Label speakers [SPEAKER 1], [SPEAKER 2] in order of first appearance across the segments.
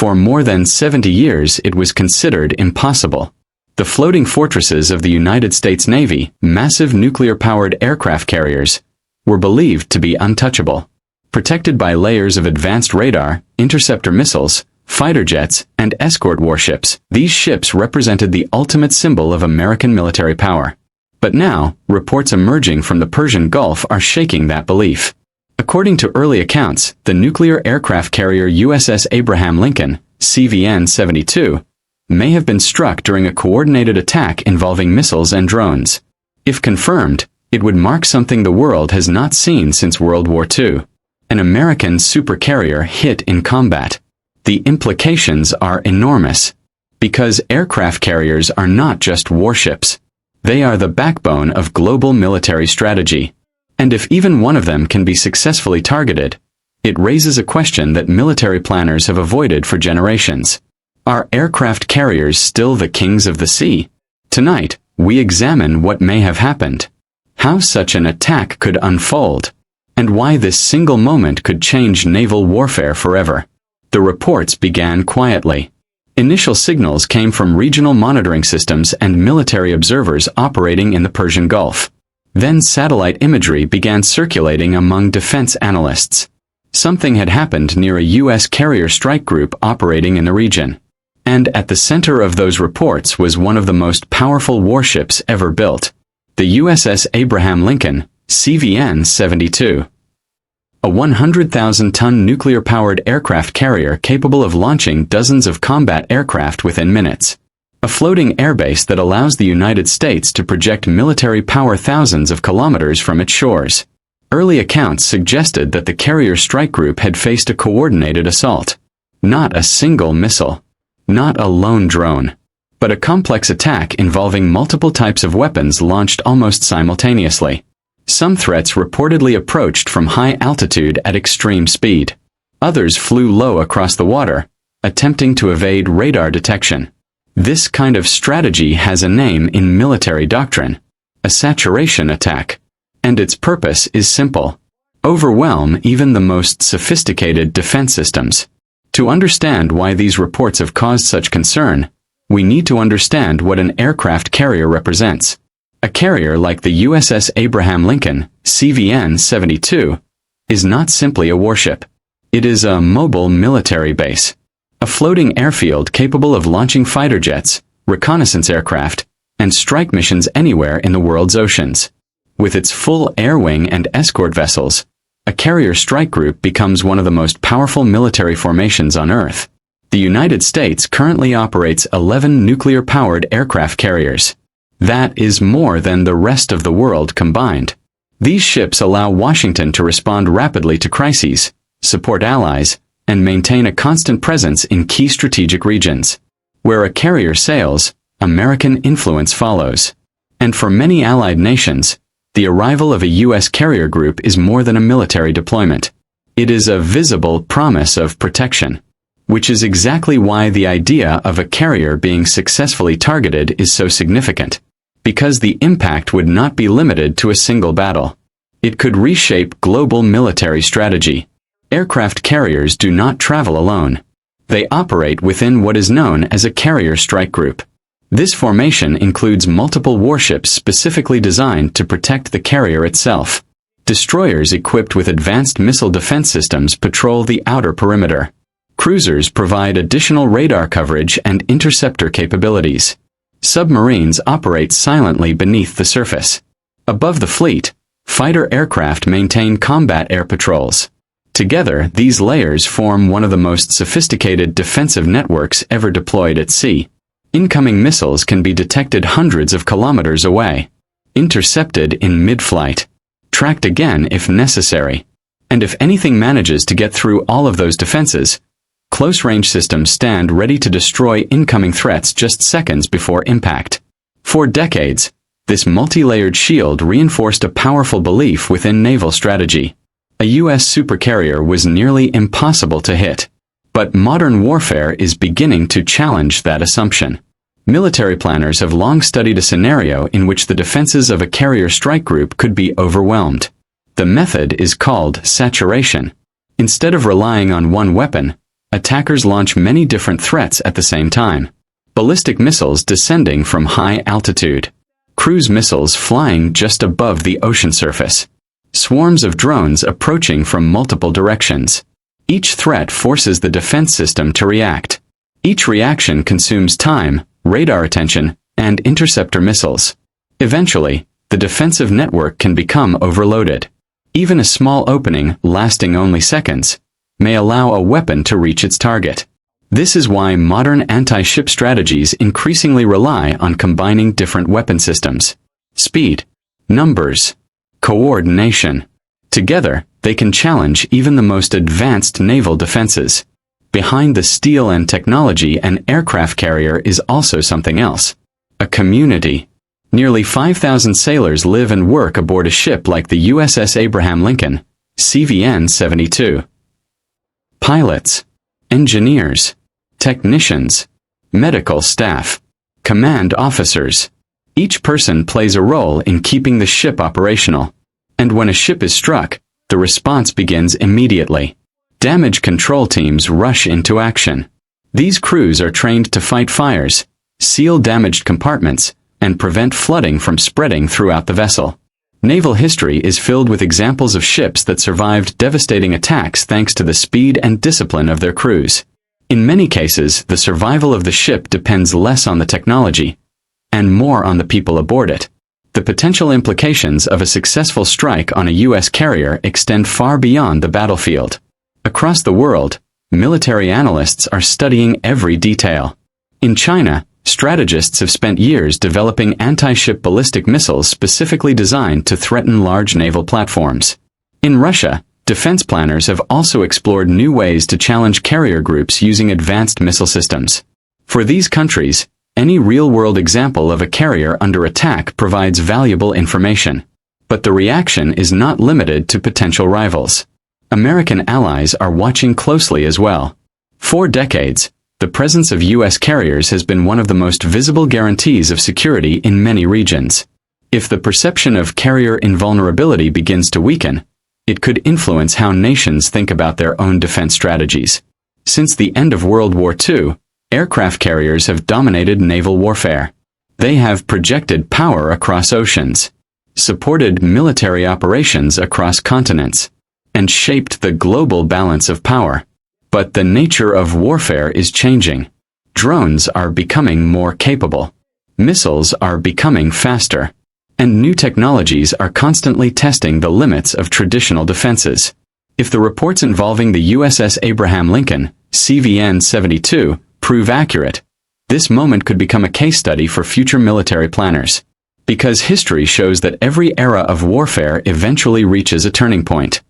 [SPEAKER 1] For more than 70 years it was considered impossible. The floating fortresses of the United States Navy, massive nuclear-powered aircraft carriers, were believed to be untouchable. Protected by layers of advanced radar, interceptor missiles, fighter jets, and escort warships, these ships represented the ultimate symbol of American military power. But now, reports emerging from the Persian Gulf are shaking that belief. According to early accounts, the nuclear aircraft carrier USS Abraham Lincoln, CVN-72, may have been struck during a coordinated attack involving missiles and drones. If confirmed, it would mark something the world has not seen since World War II. An American supercarrier hit in combat. The implications are enormous. Because aircraft carriers are not just warships. They are the backbone of global military strategy. And if even one of them can be successfully targeted, it raises a question that military planners have avoided for generations. Are aircraft carriers still the kings of the sea? Tonight, we examine what may have happened, how such an attack could unfold, and why this single moment could change naval warfare forever. The reports began quietly. Initial signals came from regional monitoring systems and military observers operating in the Persian Gulf. Then satellite imagery began circulating among defense analysts. Something had happened near a U.S. carrier strike group operating in the region. And at the center of those reports was one of the most powerful warships ever built. The USS Abraham Lincoln, CVN-72. A 100,000-ton nuclear-powered aircraft carrier capable of launching dozens of combat aircraft within minutes. A floating airbase that allows the United States to project military power thousands of kilometers from its shores. Early accounts suggested that the carrier strike group had faced a coordinated assault. Not a single missile. Not a lone drone. But a complex attack involving multiple types of weapons launched almost simultaneously. Some threats reportedly approached from high altitude at extreme speed. Others flew low across the water, attempting to evade radar detection. This kind of strategy has a name in military doctrine: a saturation attack. And its purpose is simple: overwhelm even the most sophisticated defense systems. To understand why these reports have caused such concern, we need to understand what an aircraft carrier represents. A carrier like the USS Abraham Lincoln, CVN-72, is not simply a warship. It is a mobile military base. A floating airfield capable of launching fighter jets, reconnaissance aircraft, and strike missions anywhere in the world's oceans. With its full air wing and escort vessels, a carrier strike group becomes one of the most powerful military formations on Earth. The United States currently operates 11 nuclear-powered aircraft carriers. That is more than the rest of the world combined. These ships allow Washington to respond rapidly to crises, support allies, and maintain a constant presence in key strategic regions. Where a carrier sails, American influence follows. And for many allied nations, the arrival of a U.S. carrier group is more than a military deployment. It is a visible promise of protection. Which is exactly why the idea of a carrier being successfully targeted is so significant. Because the impact would not be limited to a single battle. It could reshape global military strategy. Aircraft carriers do not travel alone. They operate within what is known as a carrier strike group. This formation includes multiple warships specifically designed to protect the carrier itself. Destroyers equipped with advanced missile defense systems patrol the outer perimeter. Cruisers provide additional radar coverage and interceptor capabilities. Submarines operate silently beneath the surface. Above the fleet, fighter aircraft maintain combat air patrols. Together, these layers form one of the most sophisticated defensive networks ever deployed at sea. Incoming missiles can be detected hundreds of kilometers away, intercepted in mid-flight, tracked again if necessary. And if anything manages to get through all of those defenses, close-range systems stand ready to destroy incoming threats just seconds before impact. For decades, this multi-layered shield reinforced a powerful belief within naval strategy. A U.S. supercarrier was nearly impossible to hit. But modern warfare is beginning to challenge that assumption. Military planners have long studied a scenario in which the defenses of a carrier strike group could be overwhelmed. The method is called saturation. Instead of relying on one weapon, Attackers launch many different threats at the same time. Ballistic missiles descending from high altitude. Cruise missiles flying just above the ocean surface. Swarms of drones approaching from multiple directions. Each threat forces the defense system to react. Each reaction consumes time, radar attention, and interceptor missiles. Eventually, the defensive network can become overloaded. Even a small opening, lasting only seconds, may allow a weapon to reach its target. This is why modern anti-ship strategies increasingly rely on combining different weapon systems. Speed, numbers, coordination. Together, they can challenge even the most advanced naval defenses. Behind the steel and technology, an aircraft carrier is also something else. A community. Nearly 5,000 sailors live and work aboard a ship like the USS Abraham Lincoln, CVN-72. Pilots, engineers, technicians, medical staff, command officers. Each person plays a role in keeping the ship operational. And when a ship is struck, the response begins immediately. Damage control teams rush into action. These crews are trained to fight fires, seal damaged compartments, and prevent flooding from spreading throughout the vessel. Naval history is filled with examples of ships that survived devastating attacks thanks to the speed and discipline of their crews. In many cases, the survival of the ship depends less on the technology, and more on the people aboard it. The potential implications of a successful strike on a U.S. carrier extend far beyond the battlefield. Across the world, military analysts are studying every detail. In China, strategists have spent years developing anti-ship ballistic missiles specifically designed to threaten large naval platforms. In Russia, defense planners have also explored new ways to challenge carrier groups using advanced missile systems. For these countries, any real-world example of a carrier under attack provides valuable information. But the reaction is not limited to potential rivals. American allies are watching closely as well. For decades, the presence of U.S. carriers has been one of the most visible guarantees of security in many regions. If the perception of carrier invulnerability begins to weaken, it could influence how nations think about their own defense strategies. Since the end of World War II, aircraft carriers have dominated naval warfare. They have projected power across oceans, supported military operations across continents, and shaped the global balance of power. But the nature of warfare is changing. Drones are becoming more capable. Missiles are becoming faster. And new technologies are constantly testing the limits of traditional defenses. If the reports involving the USS Abraham Lincoln, CVN-72, prove accurate, this moment could become a case study for future military planners. Because history shows that every era of warfare eventually reaches a turning point.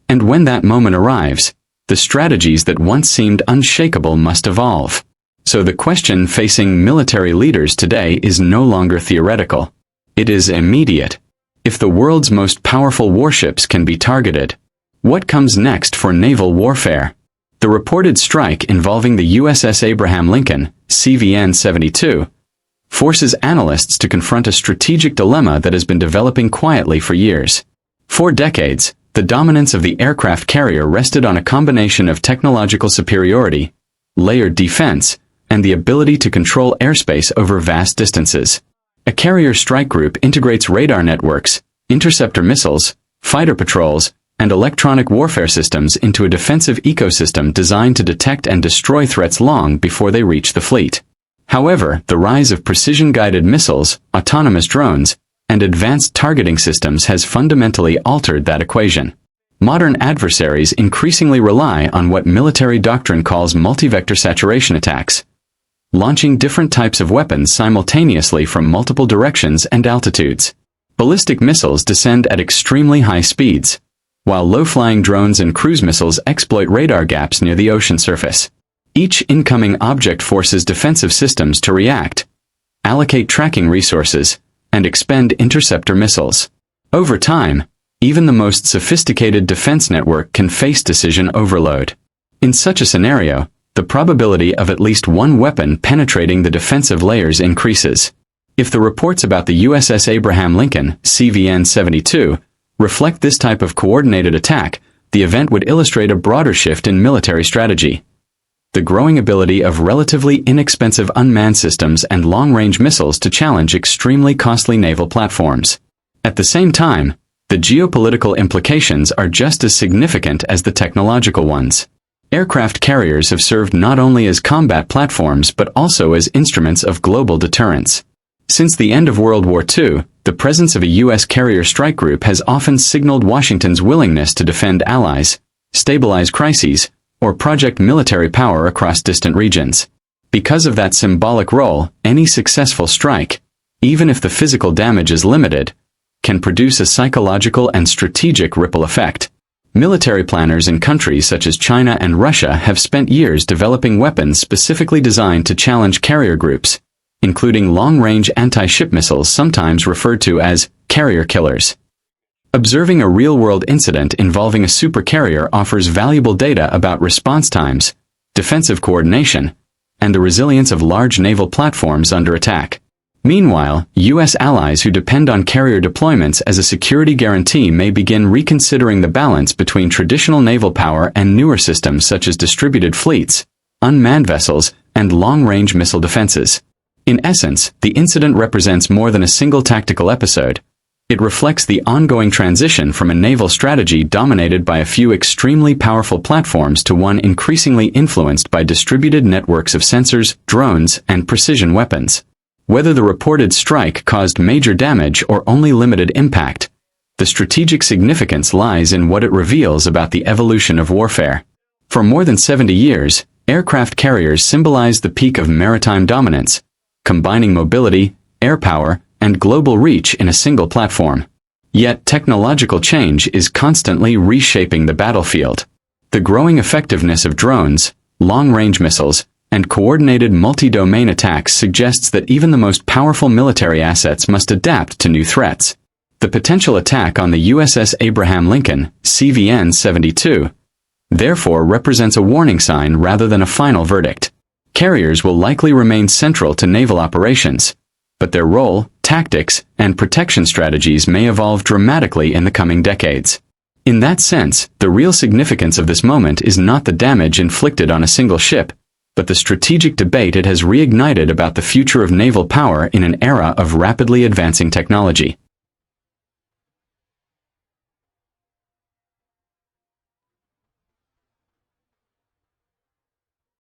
[SPEAKER 1] And when that moment arrives, the strategies that once seemed unshakable must evolve. So the question facing military leaders today is no longer theoretical. It is immediate. If the world's most powerful warships can be targeted, what comes next for naval warfare? The reported strike involving the USS Abraham Lincoln, CVN-72, forces analysts to confront a strategic dilemma that has been developing quietly for years. For decades, the dominance of the aircraft carrier rested on a combination of technological superiority, layered defense, and the ability to control airspace over vast distances. A carrier strike group integrates radar networks, interceptor missiles, fighter patrols, and electronic warfare systems into a defensive ecosystem designed to detect and destroy threats long before they reach the fleet. However, the rise of precision-guided missiles, autonomous drones, and advanced targeting systems has fundamentally altered that equation. Modern adversaries increasingly rely on what military doctrine calls multi-vector saturation attacks, launching different types of weapons simultaneously from multiple directions and altitudes. Ballistic missiles descend at extremely high speeds, while low-flying drones and cruise missiles exploit radar gaps near the ocean surface. Each incoming object forces defensive systems to react, allocate tracking resources, and expend interceptor missiles. Over time, even the most sophisticated defense network can face decision overload. In such a scenario, the probability of at least one weapon penetrating the defensive layers increases. If the reports about the USS Abraham Lincoln, CVN-72, reflect this type of coordinated attack, the event would illustrate a broader shift in military strategy. the growing ability of relatively inexpensive unmanned systems and long-range missiles to challenge extremely costly naval platforms. At the same time, the geopolitical implications are just as significant as the technological ones. Aircraft carriers have served not only as combat platforms but also as instruments of global deterrence. Since the end of World War II, the presence of a U.S. carrier strike group has often signaled Washington's willingness to defend allies, stabilize crises, or project military power across distant regions. Because of that symbolic role, any successful strike, even if the physical damage is limited, can produce a psychological and strategic ripple effect. Military planners in countries such as China and Russia have spent years developing weapons specifically designed to challenge carrier groups, including long-range anti-ship missiles sometimes referred to as carrier killers. Observing a real-world incident involving a supercarrier offers valuable data about response times, defensive coordination, and the resilience of large naval platforms under attack. Meanwhile, U.S. allies who depend on carrier deployments as a security guarantee may begin reconsidering the balance between traditional naval power and newer systems such as distributed fleets, unmanned vessels, and long-range missile defenses. In essence, the incident represents more than a single tactical episode. It reflects the ongoing transition from a naval strategy dominated by a few extremely powerful platforms to one increasingly influenced by distributed networks of sensors, drones, and precision weapons. Whether the reported strike caused major damage or only limited impact, the strategic significance lies in what it reveals about the evolution of warfare. For more than 70 years, aircraft carriers symbolized the peak of maritime dominance, combining mobility, air power, and global reach in a single platform. Yet technological change is constantly reshaping the battlefield. The growing effectiveness of drones, long-range missiles, and coordinated multi-domain attacks suggests that even the most powerful military assets must adapt to new threats. The potential attack on the USS Abraham Lincoln, CVN-72, therefore represents a warning sign rather than a final verdict. Carriers will likely remain central to naval operations, but their role, tactics, and protection strategies may evolve dramatically in the coming decades. In that sense, the real significance of this moment is not the damage inflicted on a single ship, but the strategic debate it has reignited about the future of naval power in an era of rapidly advancing technology.